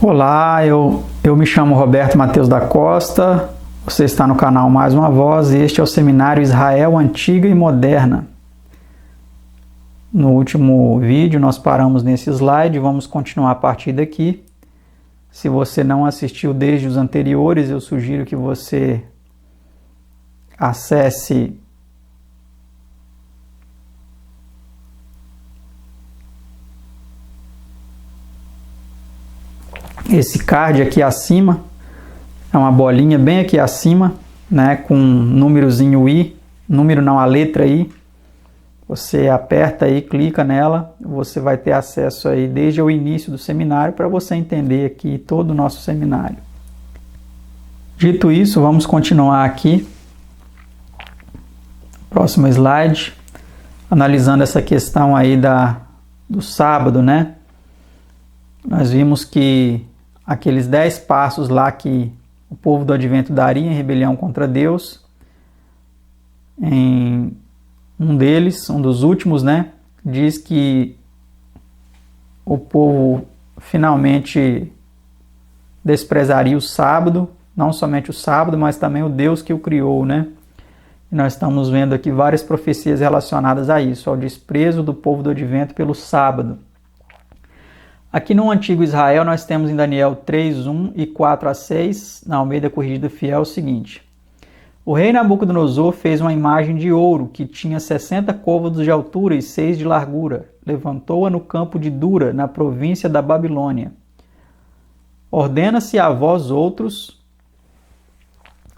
Olá, eu me chamo Roberto Matheus da Costa, você está no canal Mais Uma Voz e este é o Seminário Israel Antiga e Moderna. No último vídeo nós paramos nesse slide, vamos continuar a partir daqui. Se você não assistiu desde os anteriores, eu sugiro que você acesse esse card aqui acima, é uma bolinha bem aqui acima, né, com um númerozinho I, número não, a letra I. Você aperta aí, clica nela, você vai ter acesso aí desde o início do seminário para você entender aqui todo o nosso seminário. Dito isso, vamos continuar aqui. Próximo slide, analisando essa questão aí do sábado, né? Nós vimos que aqueles 10 passos lá que o povo do Advento daria em rebelião contra Deus, em um deles, um dos últimos, né, diz que o povo finalmente desprezaria o sábado, não somente o sábado, mas também o Deus que o criou, né? E nós estamos vendo aqui várias profecias relacionadas a isso, ao desprezo do povo do Advento pelo sábado. Aqui no Antigo Israel nós temos em Daniel 3:1 e 4-6, na Almeida Corrigida Fiel, o seguinte: o rei Nabucodonosor fez uma imagem de ouro que tinha 60 côvados de altura e 6 de largura. Levantou-a no campo de Dura, na província da Babilônia. Ordena-se a vós outros,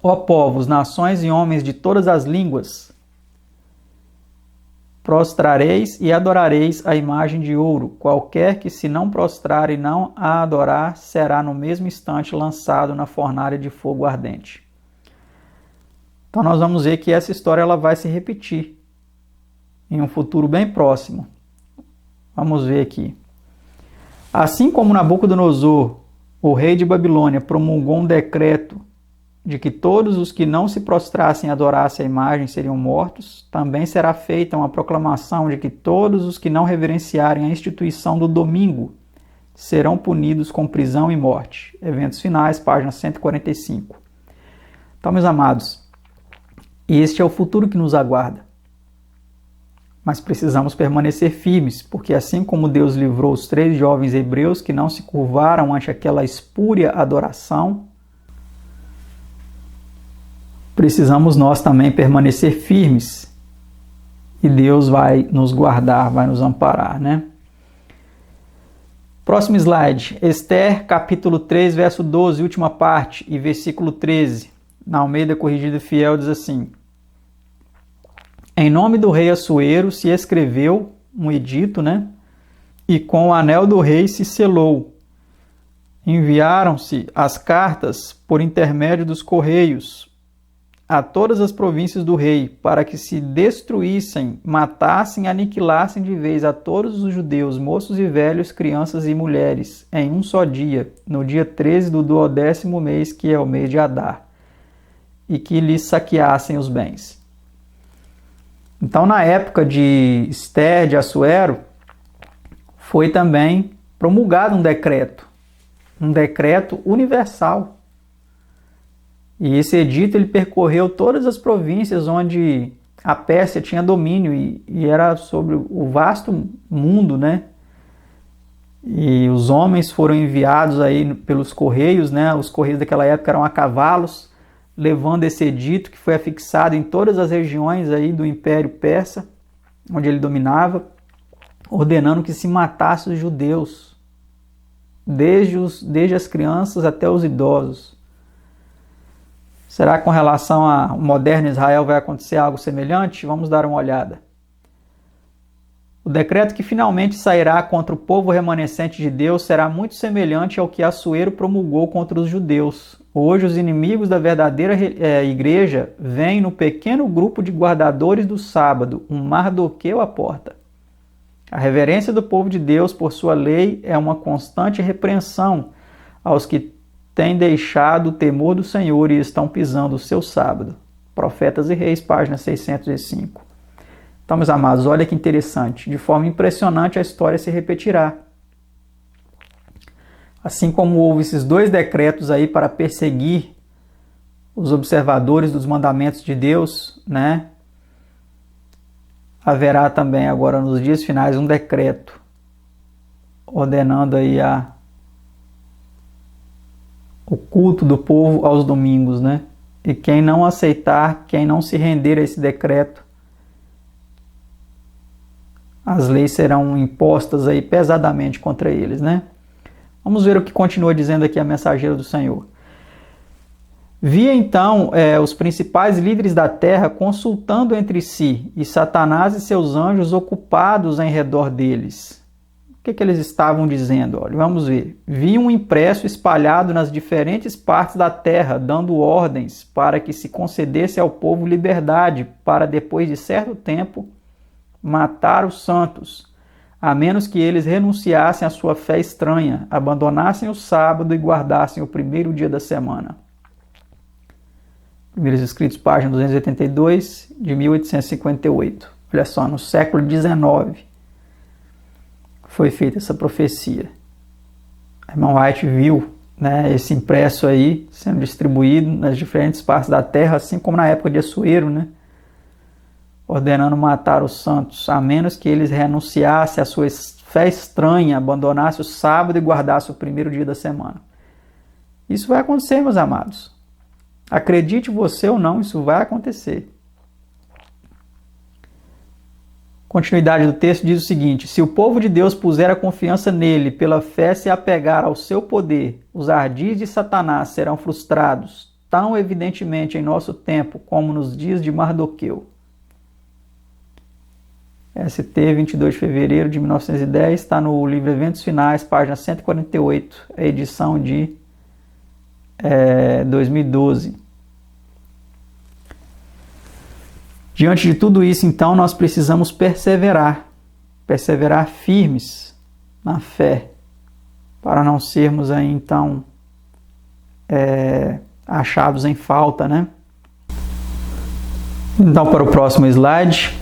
ó povos, nações e homens de todas as línguas, prostrareis e adorareis a imagem de ouro. Qualquer que se não prostrar e não a adorar, será no mesmo instante lançado na fornalha de fogo ardente. Então nós vamos ver que essa história ela vai se repetir em um futuro bem próximo. Vamos ver aqui. Assim como Nabucodonosor, o rei de Babilônia, promulgou um decreto de que todos os que não se prostrassem e adorassem a imagem seriam mortos, também será feita uma proclamação de que todos os que não reverenciarem a instituição do domingo serão punidos com prisão e morte. Eventos finais, página 145. Então, meus amados, este é o futuro que nos aguarda. Mas precisamos permanecer firmes, porque assim como Deus livrou os 3 jovens hebreus que não se curvaram ante aquela espúria adoração, precisamos nós também permanecer firmes e Deus vai nos guardar, vai nos amparar, né? Próximo slide, Esther, capítulo 3, verso 12, última parte, e versículo 13, na Almeida Corrigida Fiel, diz assim: em nome do rei Assuero se escreveu um edito, né? E com o anel do rei se selou. Enviaram-se as cartas por intermédio dos correios a todas as províncias do rei, para que se destruíssem, matassem e aniquilassem de vez a todos os judeus, moços e velhos, crianças e mulheres, em um só dia, no dia 13 do 12º mês, que é o mês de Adar, e que lhes saqueassem os bens. Então, na época de Esther, de Assuero, foi também promulgado um decreto universal. E esse edito ele percorreu todas as províncias onde a Pérsia tinha domínio e era sobre o vasto mundo, né? E os homens foram enviados aí pelos correios, né? Os correios daquela época eram a cavalos, levando esse edito que foi afixado em todas as regiões aí do Império Persa, onde ele dominava, ordenando que se matasse os judeus, desde as crianças até os idosos. Será que com relação ao moderno Israel vai acontecer algo semelhante? Vamos dar uma olhada. O decreto que finalmente sairá contra o povo remanescente de Deus será muito semelhante ao que Assuero promulgou contra os judeus. Hoje, os inimigos da verdadeira igreja veem no pequeno grupo de guardadores do sábado um Mardoqueu à porta. A reverência do povo de Deus por sua lei é uma constante repreensão aos que têm deixado o temor do Senhor e estão pisando o seu sábado. Profetas e Reis, página 605. Então, meus amados, olha que interessante. De forma impressionante, a história se repetirá. Assim como houve esses 2 decretos aí para perseguir os observadores dos mandamentos de Deus, né? Haverá também agora nos dias finais um decreto ordenando aí o culto do povo aos domingos, né? E quem não aceitar, quem não se render a esse decreto, as leis serão impostas aí pesadamente contra eles, né? Vamos ver o que continua dizendo aqui a mensageira do Senhor. Via então os principais líderes da terra consultando entre si, e Satanás e seus anjos ocupados em redor deles. O que eles estavam dizendo? Olha, vamos ver. Vi um impresso espalhado nas diferentes partes da terra, dando ordens para que se concedesse ao povo liberdade, para depois de certo tempo matar os santos, a menos que eles renunciassem à sua fé estranha, abandonassem o sábado e guardassem o primeiro dia da semana. Primeiros Escritos, página 282, de 1858. Olha só, no século XIX foi feita essa profecia. A irmã White viu, né, esse impresso aí sendo distribuído nas diferentes partes da terra, assim como na época de Assuero, né, ordenando matar os santos, a menos que eles renunciassem à sua fé estranha, abandonassem o sábado e guardassem o primeiro dia da semana. Isso vai acontecer, meus amados. Acredite você ou não, isso vai acontecer. Continuidade do texto diz o seguinte: se o povo de Deus puser a confiança nele, pela fé se apegar ao seu poder, os ardis de Satanás serão frustrados, tão evidentemente em nosso tempo como nos dias de Mardoqueu. ST, 22 de fevereiro de 1910, está no livro Eventos Finais, página 148, a edição de 2012. Diante de tudo isso, então, nós precisamos perseverar firmes na fé, para não sermos aí, então, achados em falta, né? Então, para o próximo slide,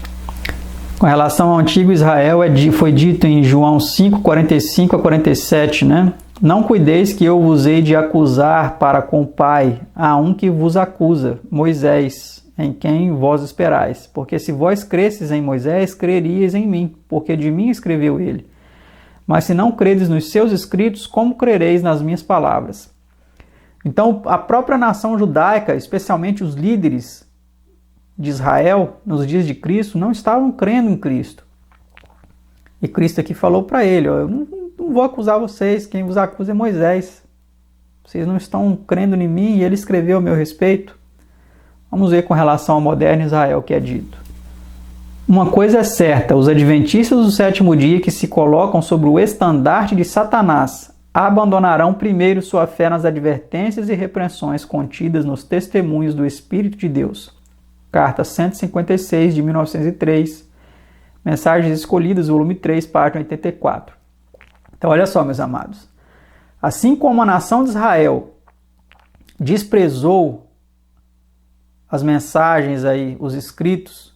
com relação ao antigo Israel, foi dito em João 5, 45 a 47, né? Não cuideis que eu vos hei de acusar para com o Pai, há um que vos acusa, Moisés, em quem vós esperais. Porque se vós cresces em Moisés, creríeis em mim, porque de mim escreveu ele. Mas se não credes nos seus escritos, como crereis nas minhas palavras? Então, a própria nação judaica, especialmente os líderes de Israel, nos dias de Cristo, não estavam crendo em Cristo. E Cristo aqui falou para ele, ó, eu não vou acusar vocês, quem vos acusa é Moisés. Vocês não estão crendo em mim e ele escreveu a meu respeito. Vamos ver com relação ao moderno Israel o que é dito. Uma coisa é certa, os adventistas do sétimo dia que se colocam sobre o estandarte de Satanás abandonarão primeiro sua fé nas advertências e repreensões contidas nos testemunhos do Espírito de Deus. Carta 156 de 1903, Mensagens Escolhidas, volume 3, página 84. Então, olha só, meus amados. Assim como a nação de Israel desprezou as mensagens aí, os escritos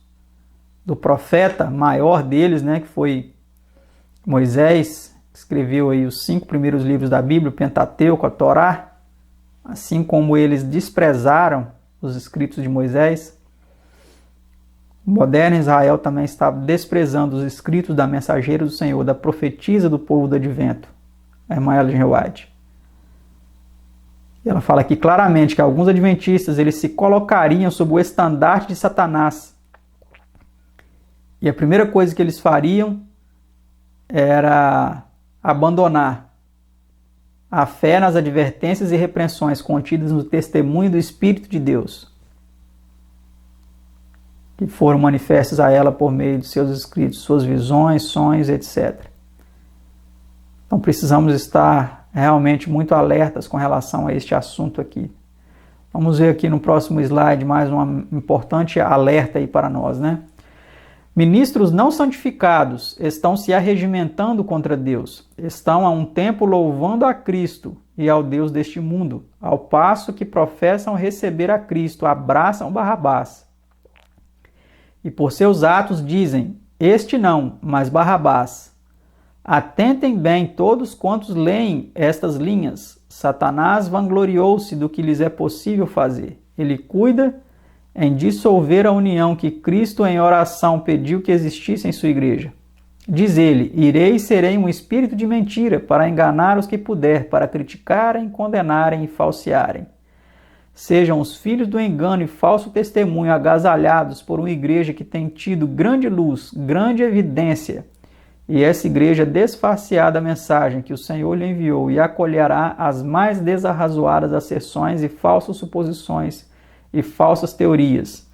do profeta maior deles, né, que foi Moisés, que escreveu aí os 5 primeiros livros da Bíblia, o Pentateuco, a Torá, assim como eles desprezaram os escritos de Moisés, o moderno Israel também estava desprezando os escritos da mensageira do Senhor, da profetisa do povo do advento, a irmã Ellen White. Ela fala aqui claramente que alguns adventistas eles se colocariam sob o estandarte de Satanás. E a primeira coisa que eles fariam era abandonar a fé nas advertências e repreensões contidas no testemunho do Espírito de Deus, que foram manifestos a ela por meio de seus escritos, suas visões, sonhos, etc. Então precisamos estar realmente muito alertas com relação a este assunto aqui. Vamos ver aqui no próximo slide mais um importante alerta aí para nós, né? Ministros não santificados estão se arregimentando contra Deus, estão há um tempo louvando a Cristo e ao Deus deste mundo, ao passo que professam receber a Cristo, abraçam Barrabás. E por seus atos dizem, este não, mas Barrabás. Atentem bem todos quantos leem estas linhas. Satanás vangloriou-se do que lhes é possível fazer. Ele cuida em dissolver a união que Cristo em oração pediu que existisse em sua igreja. Diz ele: irei e serei um espírito de mentira para enganar os que puder, para criticarem, condenarem e falsearem. Sejam os filhos do engano e falso testemunho agasalhados por uma igreja que tem tido grande luz, grande evidência, e essa igreja desfacear da mensagem que o Senhor lhe enviou e acolherá as mais desarrazoadas asserções e falsas suposições e falsas teorias.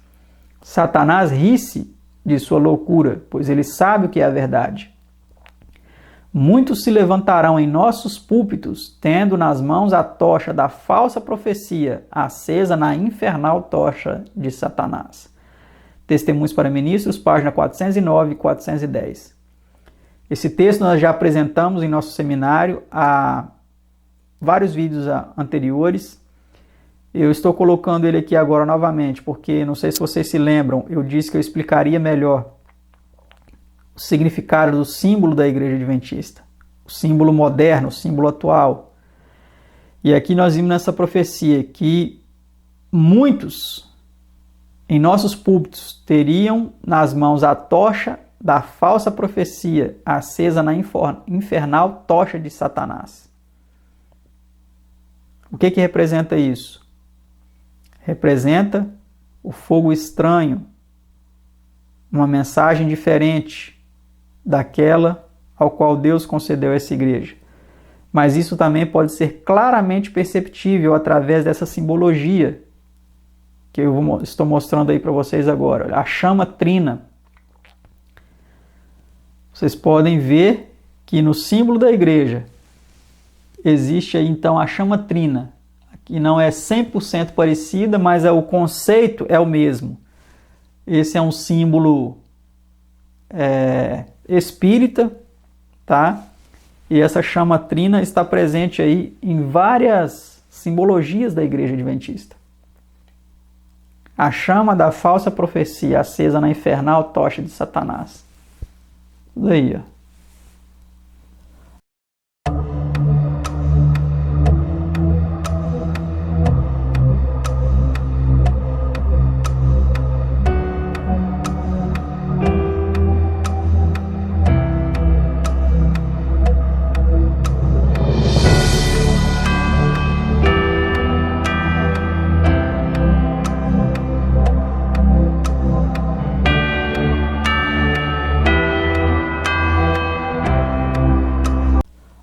Satanás ri-se de sua loucura, pois ele sabe o que é a verdade. Muitos se levantarão em nossos púlpitos, tendo nas mãos a tocha da falsa profecia, acesa na infernal tocha de Satanás. Testemunhos para Ministros, página 409 e 410. Esse texto nós já apresentamos em nosso seminário há vários vídeos anteriores. Eu estou colocando ele aqui agora novamente, porque não sei se vocês se lembram, eu disse que eu explicaria melhor o significado do símbolo da Igreja Adventista, o símbolo moderno, o símbolo atual. E aqui nós vimos nessa profecia que muitos em nossos púlpitos teriam nas mãos a tocha da falsa profecia acesa na infernal tocha de Satanás. O que representa isso? Representa o fogo estranho, uma mensagem diferente daquela ao qual Deus concedeu essa igreja. Mas isso também pode ser claramente perceptível através dessa simbologia que eu estou mostrando aí para vocês agora. A chama trina. Vocês podem ver que no símbolo da igreja existe aí então a chama trina, que não é 100% parecida, mas o conceito é o mesmo. Esse é um símbolo espírita, tá? E essa chama trina está presente aí em várias simbologias da Igreja Adventista. A chama da falsa profecia acesa na infernal tocha de Satanás. Tudo aí, ó.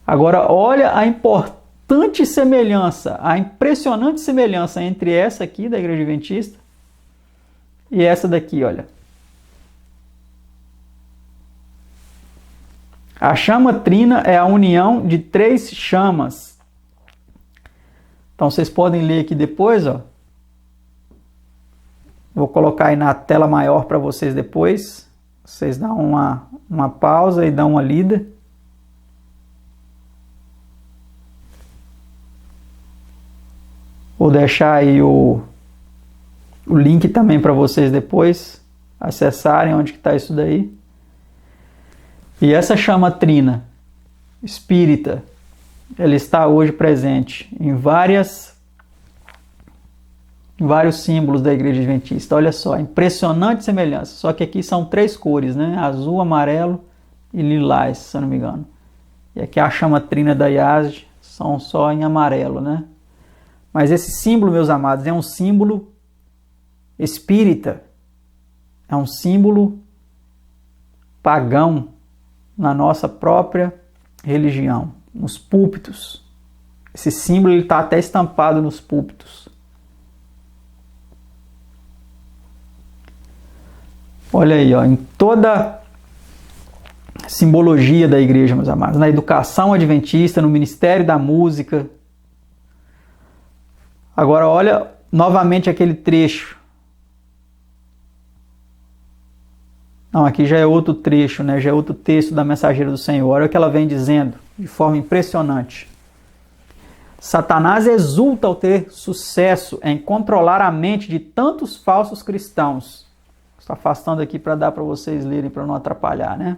Agora, olha a importante semelhança, a impressionante semelhança entre essa aqui da Igreja Adventista e essa daqui, olha. A chama trina é a união de 3 chamas. Então, vocês podem ler aqui depois, ó. Vou colocar aí na tela maior para vocês depois. Vocês dão uma pausa e dão uma lida. Vou deixar aí o link também para vocês depois acessarem onde está isso daí. E essa chama trina espírita, ela está hoje presente em vários símbolos da Igreja Adventista. Olha só, impressionante semelhança. Só que aqui são 3 cores, né? Azul, amarelo e lilás, se eu não me engano. E aqui a chama trina da IASD são só em amarelo, né? Mas esse símbolo, meus amados, é um símbolo espírita. É um símbolo pagão na nossa própria religião, nos púlpitos. Esse símbolo está até estampado nos púlpitos. Olha aí, ó, em toda simbologia da igreja, meus amados, na educação adventista, no ministério da música. Agora olha novamente aquele trecho. Não, aqui já é outro trecho, né? Já é outro texto da mensageira do Senhor. Olha o que ela vem dizendo de forma impressionante. Satanás exulta ao ter sucesso em controlar a mente de tantos falsos cristãos. Estou afastando aqui para dar para vocês lerem, para não atrapalhar, né?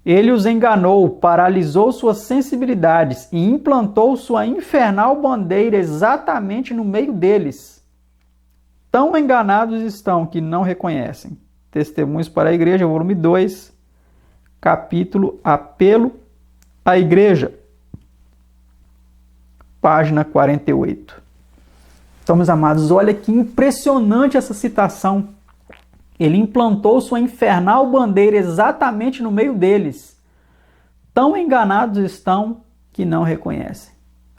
Ele os enganou, paralisou suas sensibilidades e implantou sua infernal bandeira exatamente no meio deles. Tão enganados estão que não reconhecem. Testemunhos para a Igreja, volume 2, capítulo Apelo à Igreja, página 48. Então, meus amados, olha que impressionante essa citação. Ele implantou sua infernal bandeira exatamente no meio deles. Tão enganados estão que não reconhecem.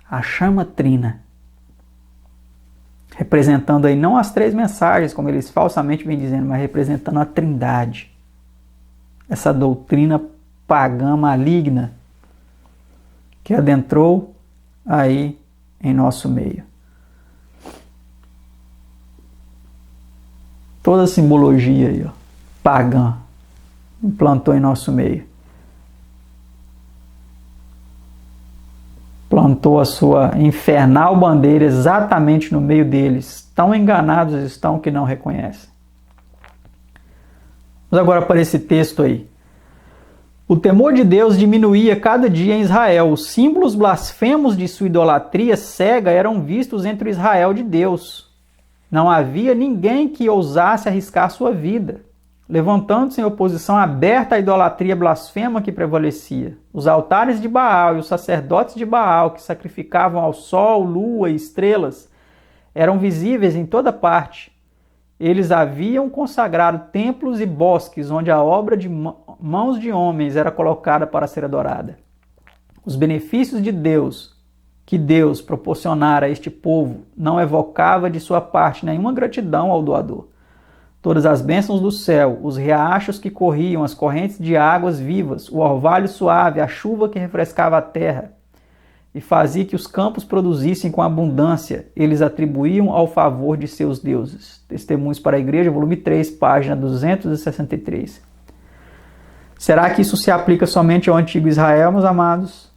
A chama trina, representando aí não as 3 mensagens, como eles falsamente vêm dizendo, mas representando a Trindade. Essa doutrina pagã maligna que adentrou aí em nosso meio. Toda a simbologia aí, ó, pagã, implantou em nosso meio. Plantou a sua infernal bandeira exatamente no meio deles. Tão enganados estão que não reconhecem. Vamos agora para esse texto aí. O temor de Deus diminuía cada dia em Israel. Os símbolos blasfemos de sua idolatria cega eram vistos entre o Israel de Deus. Não havia ninguém que ousasse arriscar sua vida, levantando-se em oposição aberta à idolatria blasfema que prevalecia. Os altares de Baal e os sacerdotes de Baal, que sacrificavam ao sol, lua e estrelas, eram visíveis em toda parte. Eles haviam consagrado templos e bosques onde a obra de mãos de homens era colocada para ser adorada. Os benefícios de Deus que Deus proporcionara a este povo não evocava de sua parte nenhuma gratidão ao doador. Todas as bênçãos do céu, os riachos que corriam, as correntes de águas vivas, o orvalho suave, a chuva que refrescava a terra e fazia que os campos produzissem com abundância, eles atribuíam ao favor de seus deuses. Testemunhos para a Igreja, volume 3, página 263. Será que isso se aplica somente ao antigo Israel, meus amados?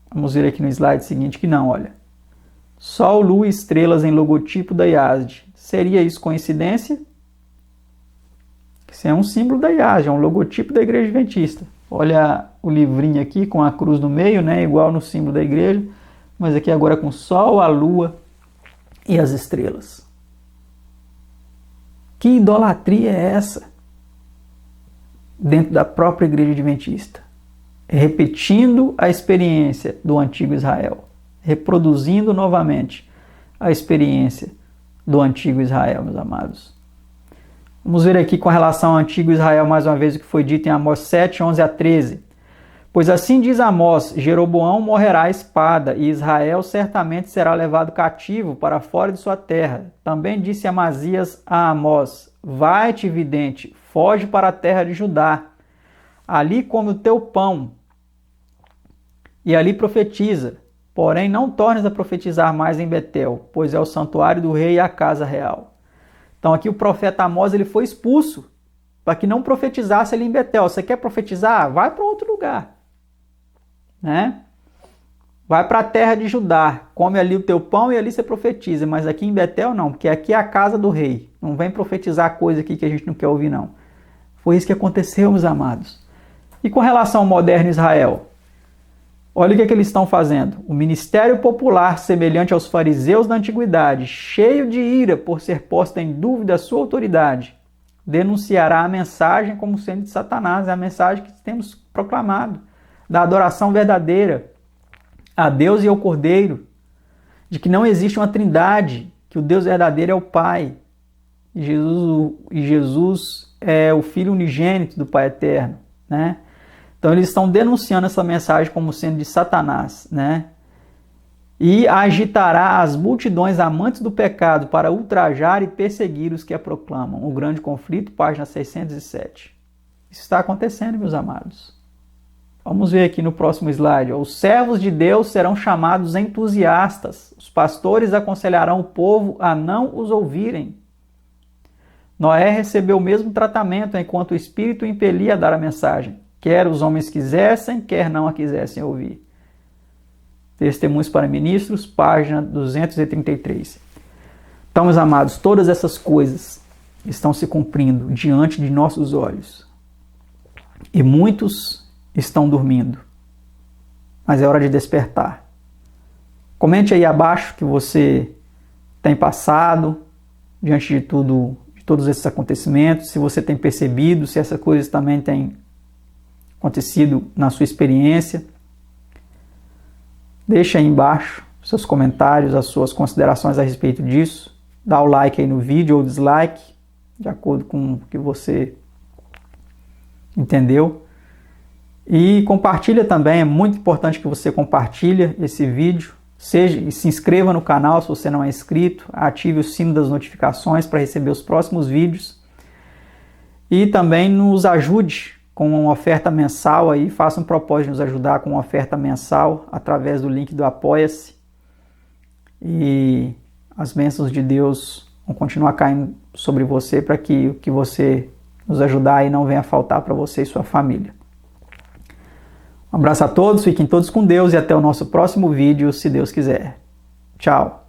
Vamos ver aqui no slide seguinte que não, olha. Sol, lua e estrelas em logotipo da IASD. Seria isso coincidência? Isso é um símbolo da IASD, é um logotipo da Igreja Adventista. Olha o livrinho aqui com a cruz no meio, né? Igual no símbolo da igreja, mas aqui agora com o sol, a lua e as estrelas. Que idolatria é essa? Dentro da própria Igreja Adventista. Repetindo a experiência do antigo Israel, reproduzindo novamente a experiência do antigo Israel, meus amados. Vamos ver aqui com relação ao antigo Israel mais uma vez o que foi dito em Amós 7, 11 a 13. Pois assim diz Amós, Jeroboão morrerá à espada, e Israel certamente será levado cativo para fora de sua terra. Também disse Amazias a Amós, vai-te, vidente, foge para a terra de Judá. Ali come o teu pão e ali profetiza. Porém, não tornes a profetizar mais em Betel, pois é o santuário do rei e a casa real. Então aqui o profeta Amós ele foi expulso para que não profetizasse ali em Betel. Você quer profetizar? Vai para outro lugar. Né? Vai para a terra de Judá, come ali o teu pão e ali você profetiza. Mas aqui em Betel não, porque aqui é a casa do rei. Não vem profetizar coisa aqui que a gente não quer ouvir não. Foi isso que aconteceu, meus amados. E com relação ao moderno Israel? Olha o que eles estão fazendo. O ministério popular, semelhante aos fariseus da antiguidade, cheio de ira por ser posta em dúvida a sua autoridade, denunciará a mensagem como sendo de Satanás, é a mensagem que temos proclamado, da adoração verdadeira a Deus e ao Cordeiro, de que não existe uma trindade, que o Deus verdadeiro é o Pai, e Jesus é o Filho unigênito do Pai eterno, né? Então eles estão denunciando essa mensagem como sendo de Satanás, né? E agitará as multidões amantes do pecado para ultrajar e perseguir os que a proclamam. O grande conflito, página 607. Isso está acontecendo, meus amados. Vamos ver aqui no próximo slide. Os servos de Deus serão chamados entusiastas. Os pastores aconselharão o povo a não os ouvirem. Noé recebeu o mesmo tratamento enquanto o Espírito o impelia a dar a mensagem. Quer os homens quisessem, quer não a quisessem ouvir. Testemunhos para Ministros, página 233. Então, meus amados, todas essas coisas estão se cumprindo diante de nossos olhos. E muitos estão dormindo, mas é hora de despertar. Comente aí abaixo o que você tem passado diante de todos esses acontecimentos, se você tem percebido, se essas coisas também têm acontecido na sua experiência. Deixa aí embaixo seus comentários, as suas considerações a respeito disso. Dá o like aí no vídeo ou dislike, de acordo com o que você entendeu. E compartilha também, é muito importante que você compartilhe esse vídeo. E se inscreva no canal se você não é inscrito, ative o sino das notificações para receber os próximos vídeos. E também nos ajude com uma oferta mensal aí, faça um propósito de nos ajudar com uma oferta mensal através do link do Apoia-se. E as bênçãos de Deus vão continuar caindo sobre você para que o que você nos ajudar aí não venha faltar para você e sua família. Um abraço a todos, fiquem todos com Deus e até o nosso próximo vídeo, se Deus quiser. Tchau!